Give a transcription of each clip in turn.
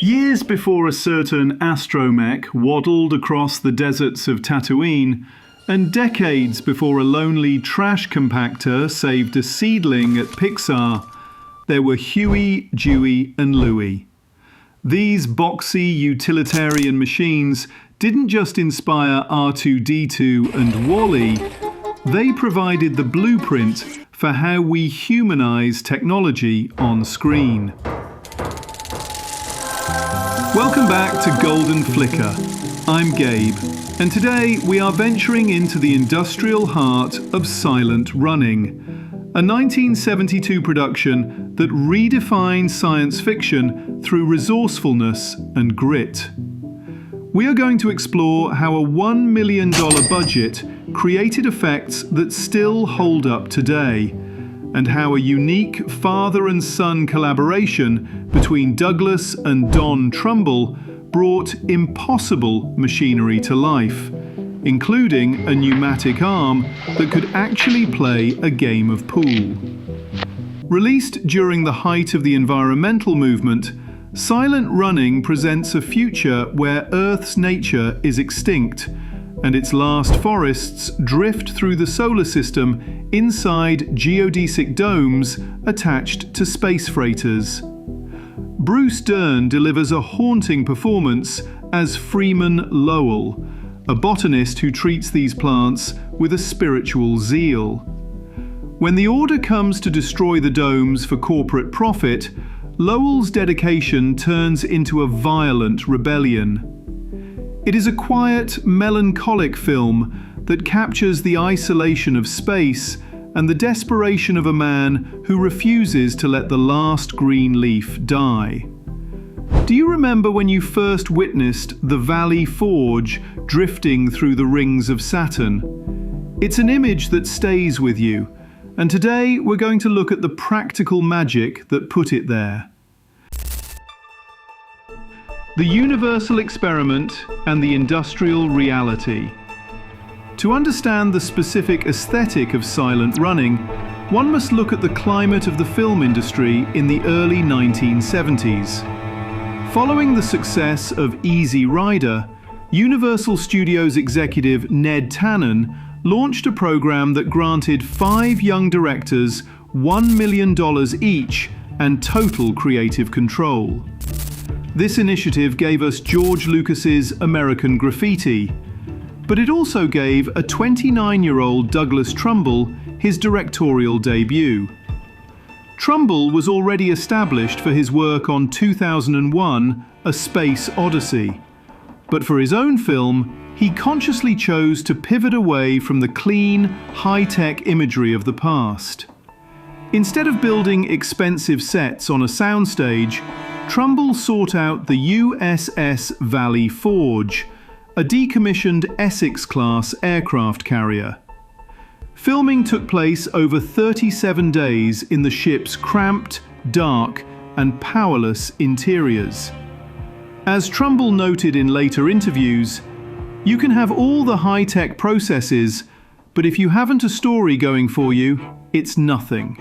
Years before a certain astromech waddled across the deserts of Tatooine, and decades before a lonely trash compactor saved a seedling at Pixar, there were Huey, Dewey and Louie. These boxy utilitarian machines didn't just inspire R2-D2 and Wall-E, they provided the blueprint for how we humanize technology on screen. Welcome back to Golden Flicker. I'm Gabe, and today we are venturing into the industrial heart of silent running, a 1972 production that redefined science fiction through resourcefulness and grit. We are going to explore how a $1 million budget created effects that still hold up today, and how a unique father and son collaboration between Douglas and Don Trumbull brought impossible machinery to life, including a pneumatic arm that could actually play a game of pool. Released during the height of the environmental movement, Silent Running presents a future where Earth's nature is extinct, and its last forests drift through the solar system inside geodesic domes attached to space freighters. Bruce Dern delivers a haunting performance as Freeman Lowell, a botanist who treats these plants with a spiritual zeal. When the order comes to destroy the domes for corporate profit, Lowell's dedication turns into a violent rebellion. It is a quiet, melancholic film that captures the isolation of space and the desperation of a man who refuses to let the last green leaf die. Do you remember when you first witnessed the Valley Forge drifting through the rings of Saturn? It's an image that stays with you, and today we're going to look at the practical magic that put it there. The universal experiment and the industrial reality. To understand the specific aesthetic of silent running, one must look at the climate of the film industry in the early 1970s. Following the success of Easy Rider, Universal Studios executive Ned Tannen launched a program that granted 5 young directors $1 million each and total creative control. This initiative gave us George Lucas's American Graffiti, but it also gave a 29-year-old Douglas Trumbull his directorial debut. Trumbull was already established for his work on 2001: A Space Odyssey, but for his own film, he consciously chose to pivot away from the clean, high-tech imagery of the past. Instead of building expensive sets on a soundstage, Trumbull sought out the USS Valley Forge, a decommissioned Essex-class aircraft carrier. Filming took place over 37 days in the ship's cramped, dark, and powerless interiors. As Trumbull noted in later interviews, "You can have all the high-tech processes, but if you haven't a story going for you, it's nothing."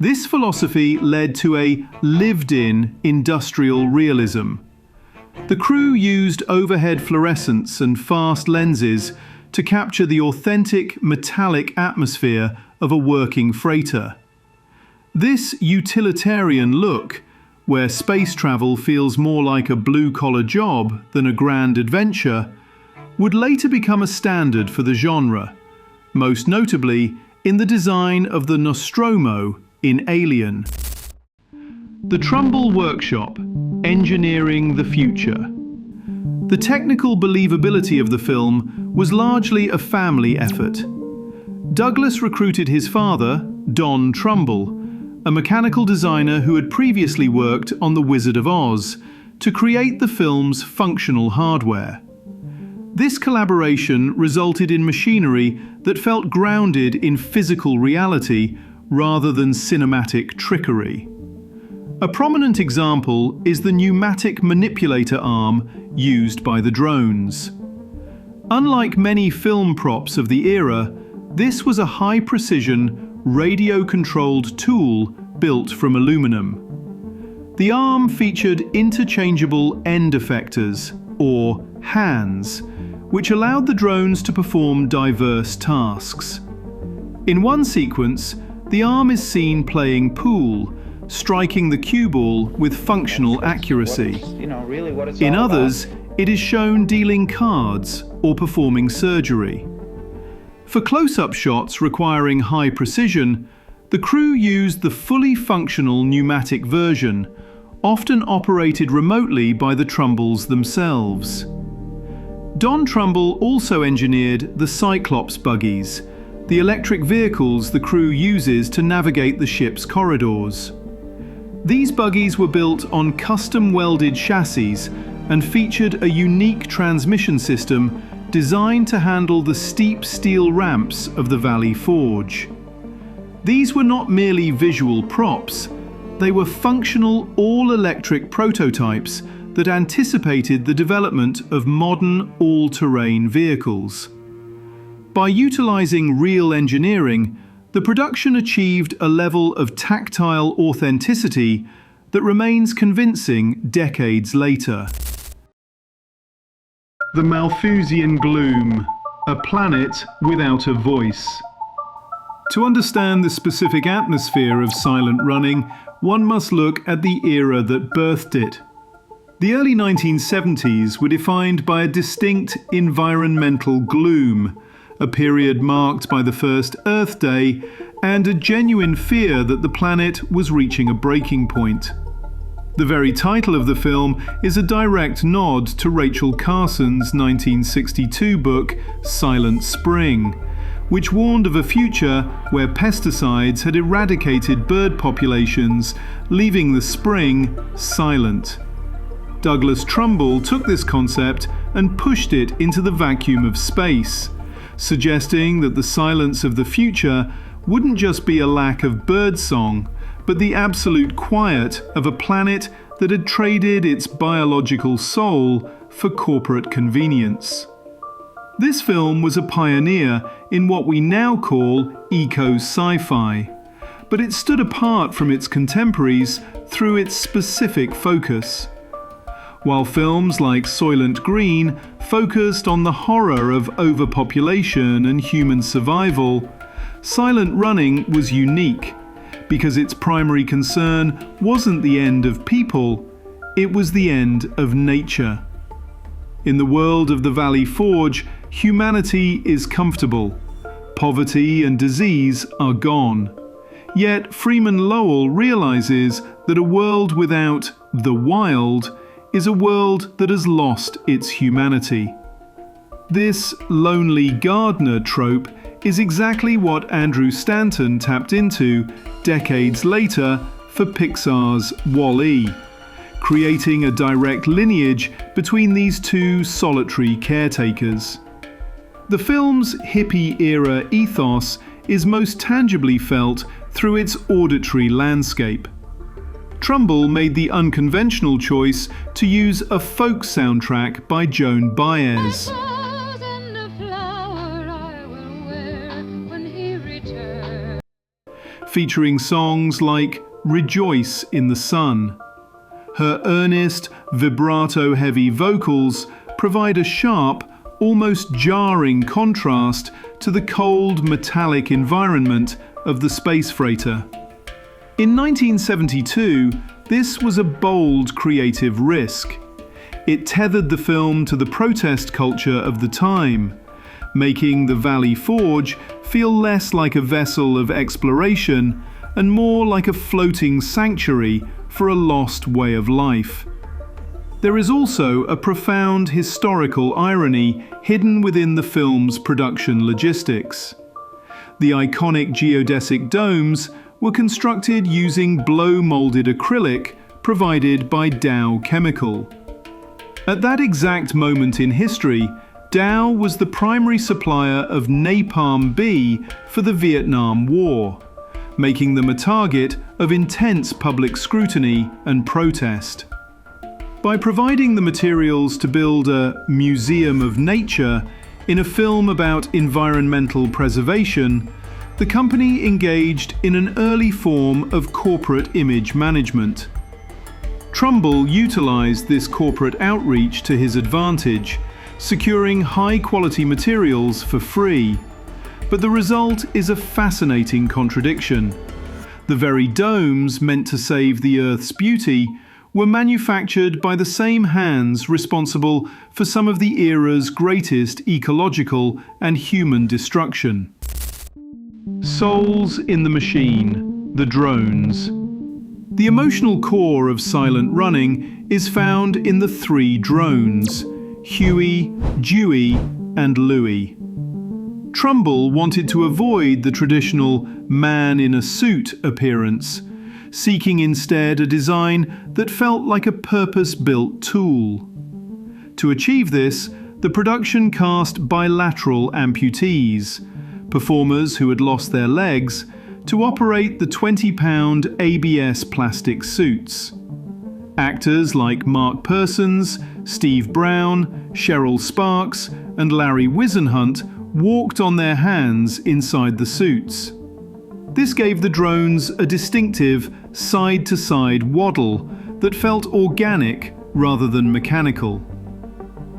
This philosophy led to a lived-in industrial realism. The crew used overhead fluorescents and fast lenses to capture the authentic metallic atmosphere of a working freighter. This utilitarian look, where space travel feels more like a blue-collar job than a grand adventure, would later become a standard for the genre, most notably in the design of the Nostromo in Alien. The Trumbull Workshop, Engineering the Future. The technical believability of the film was largely a family effort. Douglas recruited his father, Don Trumbull, a mechanical designer who had previously worked on The Wizard of Oz, to create the film's functional hardware. This collaboration resulted in machinery that felt grounded in physical reality rather than cinematic trickery. A prominent example is the pneumatic manipulator arm used by the drones. Unlike many film props of the era, this was a high-precision, radio-controlled tool built from aluminum. The arm featured interchangeable end effectors, or hands, which allowed the drones to perform diverse tasks. In one sequence, the arm is seen playing pool, striking the cue ball with functional accuracy. In others, it is shown dealing cards or performing surgery. For close-up shots requiring high precision, the crew used the fully functional pneumatic version, often operated remotely by the Trumbulls themselves. Don Trumbull also engineered the Cyclops buggies, the electric vehicles the crew uses to navigate the ship's corridors. These buggies were built on custom-welded chassis and featured a unique transmission system designed to handle the steep steel ramps of the Valley Forge. These were not merely visual props, they were functional all-electric prototypes that anticipated the development of modern all-terrain vehicles. By utilizing real engineering, the production achieved a level of tactile authenticity that remains convincing decades later. The Malthusian Gloom, a planet without a voice. To understand the specific atmosphere of silent running, one must look at the era that birthed it. The early 1970s were defined by a distinct environmental gloom, a period marked by the first Earth Day and a genuine fear that the planet was reaching a breaking point. The very title of the film is a direct nod to Rachel Carson's 1962 book, Silent Spring, which warned of a future where pesticides had eradicated bird populations, leaving the spring silent. Douglas Trumbull took this concept and pushed it into the vacuum of space, suggesting that the silence of the future wouldn't just be a lack of birdsong, but the absolute quiet of a planet that had traded its biological soul for corporate convenience. This film was a pioneer in what we now call eco-sci-fi, but it stood apart from its contemporaries through its specific focus. While films like Soylent Green focused on the horror of overpopulation and human survival, Silent Running was unique because its primary concern wasn't the end of people, it was the end of nature. In the world of the Valley Forge, humanity is comfortable. Poverty and disease are gone. Yet Freeman Lowell realizes that a world without the wild is a world that has lost its humanity. This lonely gardener trope is exactly what Andrew Stanton tapped into decades later for Pixar's Wall-E, creating a direct lineage between these two solitary caretakers. The film's hippie-era ethos is most tangibly felt through its auditory landscape. Trumbull made the unconventional choice to use a folk soundtrack by Joan Baez. Featuring songs like Rejoice in the Sun. Her earnest, vibrato-heavy vocals provide a sharp, almost jarring contrast to the cold, metallic environment of the space freighter. In 1972, this was a bold creative risk. It tethered the film to the protest culture of the time, making the Valley Forge feel less like a vessel of exploration and more like a floating sanctuary for a lost way of life. There is also a profound historical irony hidden within the film's production logistics. The iconic geodesic domes were constructed using blow-molded acrylic provided by Dow Chemical. At that exact moment in history, Dow was the primary supplier of Napalm B for the Vietnam War, making them a target of intense public scrutiny and protest. By providing the materials to build a museum of nature in a film about environmental preservation, the company engaged in an early form of corporate image management. Trumbull utilized this corporate outreach to his advantage, securing high-quality materials for free. But the result is a fascinating contradiction. The very domes meant to save the Earth's beauty were manufactured by the same hands responsible for some of the era's greatest ecological and human destruction. Souls in the machine, the drones. The emotional core of silent running is found in the three drones, Huey, Dewey, and Louie. Trumbull wanted to avoid the traditional man-in-a-suit appearance, seeking instead a design that felt like a purpose-built tool. To achieve this, the production cast bilateral amputees, performers who had lost their legs, to operate the 20-pound ABS plastic suits. Actors like Mark Persons, Steve Brown, Cheryl Sparks, and Larry Wisenhunt walked on their hands inside the suits. This gave the drones a distinctive side-to-side waddle that felt organic rather than mechanical.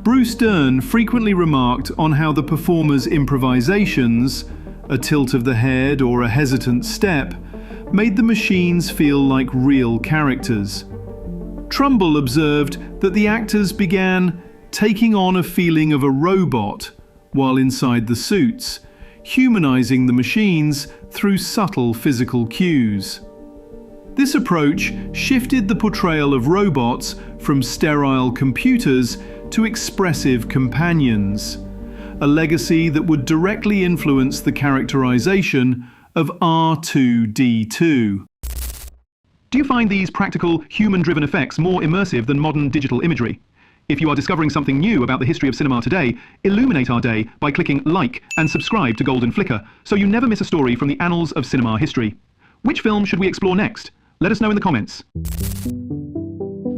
Bruce Dern frequently remarked on how the performers' improvisations, a tilt of the head or a hesitant step, made the machines feel like real characters. Trumbull observed that the actors began taking on a feeling of a robot while inside the suits, humanizing the machines through subtle physical cues. This approach shifted the portrayal of robots from sterile computers to expressive companions, a legacy that would directly influence the characterization of R2-D2. Do you find these practical, human-driven effects more immersive than modern digital imagery? If you are discovering something new about the history of cinema today, illuminate our day by clicking like and subscribe to Golden Flicker so you never miss a story from the annals of cinema history. Which film should we explore next? Let us know in the comments.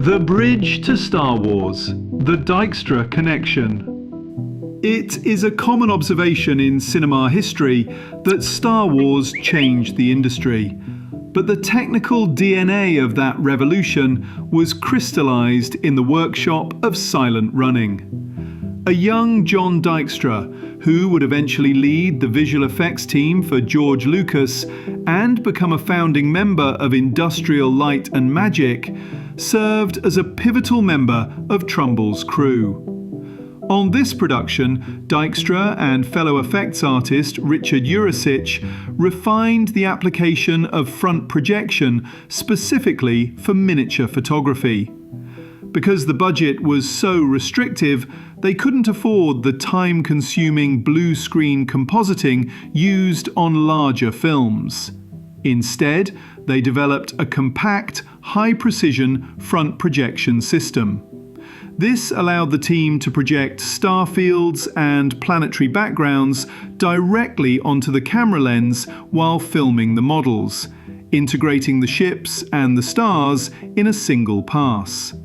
The Bridge to Star Wars, the Dykstra Connection. It is a common observation in cinema history that Star Wars changed the industry. But the technical DNA of that revolution was crystallized in the workshop of silent running. A young John Dykstra, who would eventually lead the visual effects team for George Lucas and become a founding member of Industrial Light and Magic, served as a pivotal member of Trumbull's crew. On this production, Dykstra and fellow effects artist Richard Urasich refined the application of front projection specifically for miniature photography. Because the budget was so restrictive, they couldn't afford the time-consuming blue screen compositing used on larger films. Instead, they developed a compact, high-precision front projection system. This allowed the team to project star fields and planetary backgrounds directly onto the camera lens while filming the models, integrating the ships and the stars in a single pass.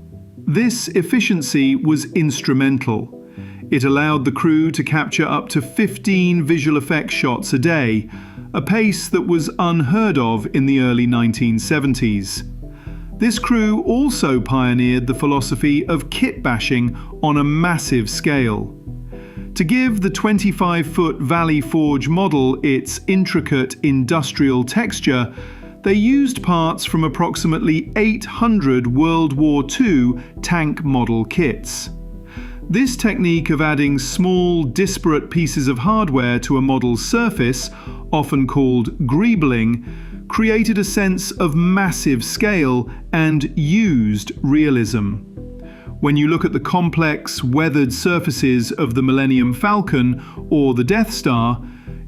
This efficiency was instrumental. It allowed the crew to capture up to 15 visual effects shots a day, a pace that was unheard of in the early 1970s. This crew also pioneered the philosophy of kit bashing on a massive scale. To give the 25-foot Valley Forge model its intricate industrial texture, they used parts from approximately 800 World War II tank model kits. This technique of adding small, disparate pieces of hardware to a model's surface, often called greebling, created a sense of massive scale and used realism. When you look at the complex, weathered surfaces of the Millennium Falcon or the Death Star,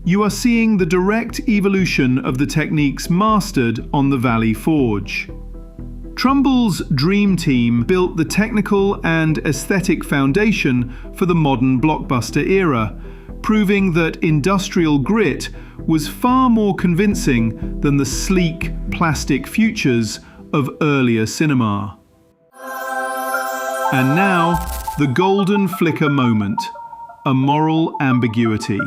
you are seeing the direct evolution of the techniques mastered on the Valley Forge. Trumbull's dream team built the technical and aesthetic foundation for the modern blockbuster era, proving that industrial grit was far more convincing than the sleek plastic futures of earlier cinema. And now, the golden flicker moment, a moral ambiguity.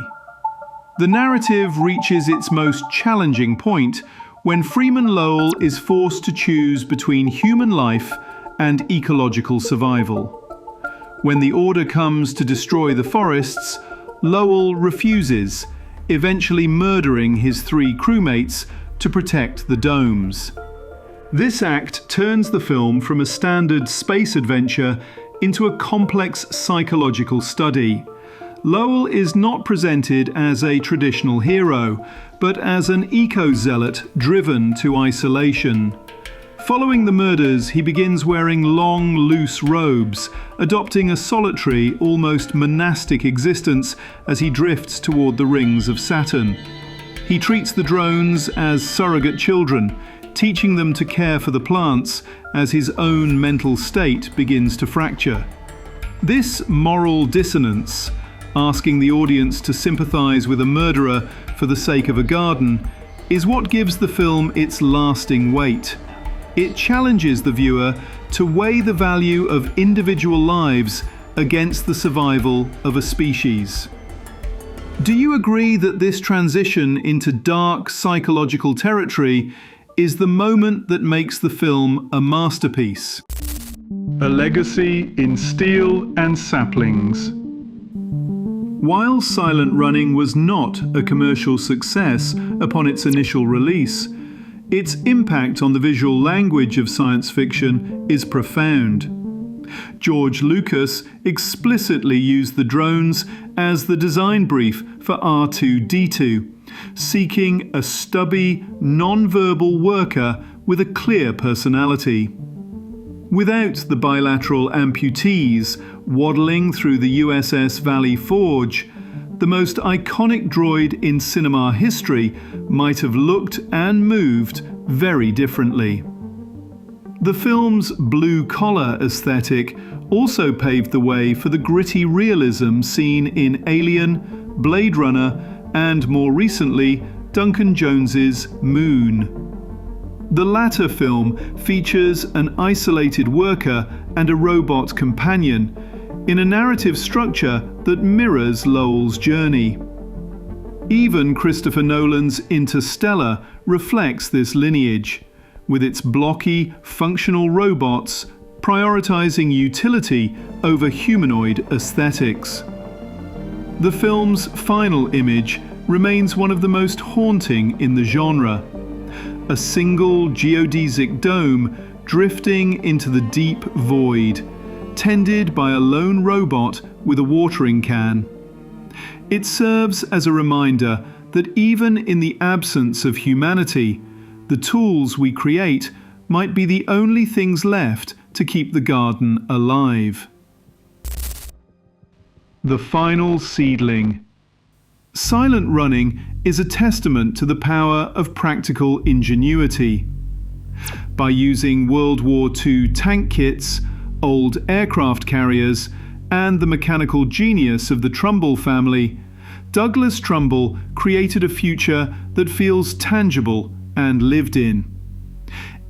The narrative reaches its most challenging point when Freeman Lowell is forced to choose between human life and ecological survival. When the order comes to destroy the forests, Lowell refuses, eventually murdering his 3 crewmates to protect the domes. This act turns the film from a standard space adventure into a complex psychological study. Lowell is not presented as a traditional hero, but as an eco-zealot driven to isolation. Following the murders, he begins wearing long, loose robes, adopting a solitary, almost monastic existence as he drifts toward the rings of Saturn. He treats the drones as surrogate children, teaching them to care for the plants as his own mental state begins to fracture. This moral dissonance, asking the audience to sympathize with a murderer for the sake of a garden, is what gives the film its lasting weight. It challenges the viewer to weigh the value of individual lives against the survival of a species. Do you agree that this transition into dark psychological territory is the moment that makes the film a masterpiece? A legacy in steel and saplings. While Silent Running was not a commercial success upon its initial release, its impact on the visual language of science fiction is profound. George Lucas explicitly used the drones as the design brief for R2-D2, seeking a stubby, non-verbal worker with a clear personality. Without the bilateral amputees waddling through the USS Valley Forge, the most iconic droid in cinema history might have looked and moved very differently. The film's blue-collar aesthetic also paved the way for the gritty realism seen in Alien, Blade Runner, and more recently, Duncan Jones's Moon. The latter film features an isolated worker and a robot companion, in a narrative structure that mirrors Lowell's journey. Even Christopher Nolan's Interstellar reflects this lineage, with its blocky, functional robots prioritizing utility over humanoid aesthetics. The film's final image remains one of the most haunting in the genre. A single geodesic dome drifting into the deep void, tended by a lone robot with a watering can. It serves as a reminder that even in the absence of humanity, the tools we create might be the only things left to keep the garden alive. The final seedling. Silent Running is a testament to the power of practical ingenuity. By using World War II tank kits, old aircraft carriers, and the mechanical genius of the Trumbull family, Douglas Trumbull created a future that feels tangible and lived in.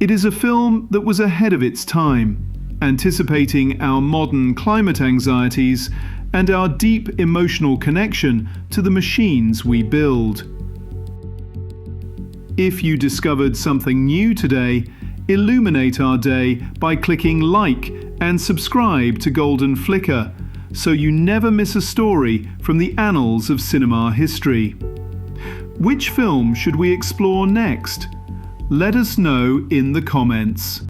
It is a film that was ahead of its time, anticipating our modern climate anxieties and our deep emotional connection to the machines we build. If you discovered something new today, illuminate our day by clicking like and subscribe to Golden Flicker, so you never miss a story from the annals of cinema history. Which film should we explore next? Let us know in the comments.